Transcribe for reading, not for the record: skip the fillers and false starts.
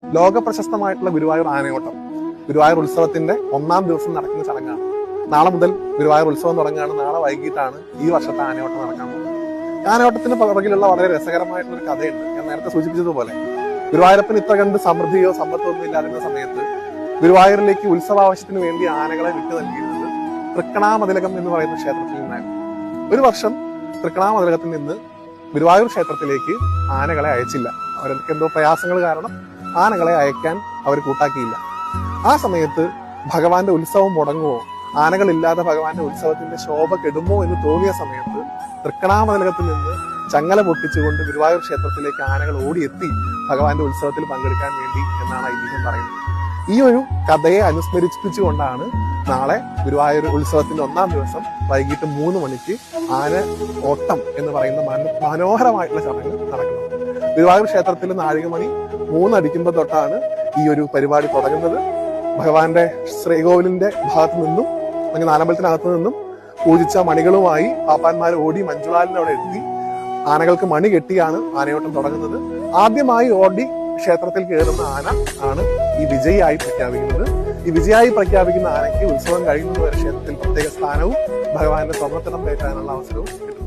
ലോക പ്രശസ്തമായിട്ടുള്ള ഗുരുവായൂർ ആനയോട്ടം ഗുരുവായൂർ ഉത്സവത്തിന്റെ 1-ാം ദിവസം നടക്കുന്ന ചടങ്ങാണ്. നാളെ മുതൽ ഗുരുവായൂർ ഉത്സവം തുടങ്ങുകയാണ്. നാളെ വൈകിട്ടാണ് ഈ വർഷത്തെ ആനയോട്ടം നടക്കാൻ പോകുന്നത്. ആനയോട്ടത്തിന് പുറകിലുള്ള വളരെ രസകരമായിട്ടുള്ള ഒരു കഥയുണ്ട്. ഞാൻ നേരത്തെ സൂചിപ്പിച്ചതുപോലെ ഗുരുവായൂരപ്പന് ഇത്ര കണ്ട് സമൃദ്ധിയോ സമ്പത്തോ ഒന്നും ഇല്ലാതിരുന്ന സമയത്ത് ഗുരുവായൂരിലേക്ക് ഉത്സവാവശ്യത്തിന് വേണ്ടി ആനകളെ വിട്ടു നൽകിയിരുന്നത് തൃക്കണാമതിലകം എന്ന് പറയുന്ന ക്ഷേത്രത്തിൽ നിന്നായിരുന്നു. ഒരു വർഷം തൃക്കണാമതിലകത്തിൽ നിന്ന് ഗുരുവായൂർ ക്ഷേത്രത്തിലേക്ക് ആനകളെ അയച്ചില്ല. അവർക്ക് എന്തോ പ്രയാസങ്ങൾ കാരണം ആനകളെ അയക്കാൻ അവർ കൂട്ടാക്കിയില്ല. ആ സമയത്ത് ഭഗവാന്റെ ഉത്സവം മുടങ്ങുമോ, ആനകളില്ലാതെ ഭഗവാന്റെ ഉത്സവത്തിന്റെ ശോഭ കെടുമോ എന്ന് തോന്നിയ സമയത്ത് തൃക്കണാമതിലകത്തിൽ നിന്ന് ചങ്ങല പൊട്ടിച്ചുകൊണ്ട് ഗുരുവായൂർ ക്ഷേത്രത്തിലേക്ക് ആനകൾ ഓടിയെത്തി ഭഗവാന്റെ ഉത്സവത്തിൽ പങ്കെടുക്കാൻ വേണ്ടി എന്നാണ് ഐതിഹ്യം പറയുന്നത്. ഈ ഒരു കഥയെ അനുസ്മരിപ്പിച്ചുകൊണ്ടാണ് നാളെ ഗുരുവായൂർ ഉത്സവത്തിന്റെ 1-ാം ദിവസം വൈകിട്ട് 3 മണിക്ക് ആന ഓട്ടം എന്ന് പറയുന്ന മനോഹരമായിട്ടുള്ള ചടങ്ങ് നടക്കുന്നത്. ഗുരുവായൂർ ക്ഷേത്രത്തിൽ നാഴികമണി 3 അടിക്കുമ്പോൾ തൊട്ടാണ് ഈ ഒരു പരിപാടി തുടങ്ങുന്നത്. ഭഗവാന്റെ ശ്രീകോവിലിന്റെ ഭാഗത്തു നിന്നും അല്ലെങ്കിൽ നാലമ്പലത്തിനകത്തു നിന്നും പൂജിച്ച മണികളുമായി പാപ്പാന്മാർ ഓടി മഞ്ജുളാലിന്റെ അവിടെ എത്തി ആനകൾക്ക് മണി കെട്ടിയാണ് ആനയോട്ടം തുടങ്ങുന്നത്. ആദ്യമായി ഓടി ക്ഷേത്രത്തിൽ കയറുന്ന ആന ആണ് ഈ വിജയിയായി പ്രഖ്യാപിക്കുന്നത്. ഈ വിജയായി പ്രഖ്യാപിക്കുന്ന ആനയ്ക്ക് ഉത്സവം കഴിയുന്നതുവരെ ക്ഷേത്രത്തിൽ പ്രത്യേക സ്ഥാനവും ഭഗവാന്റെ സ്വർണ്ണത്തിടം കയറ്റാനുള്ള അവസരവും കിട്ടുന്നു.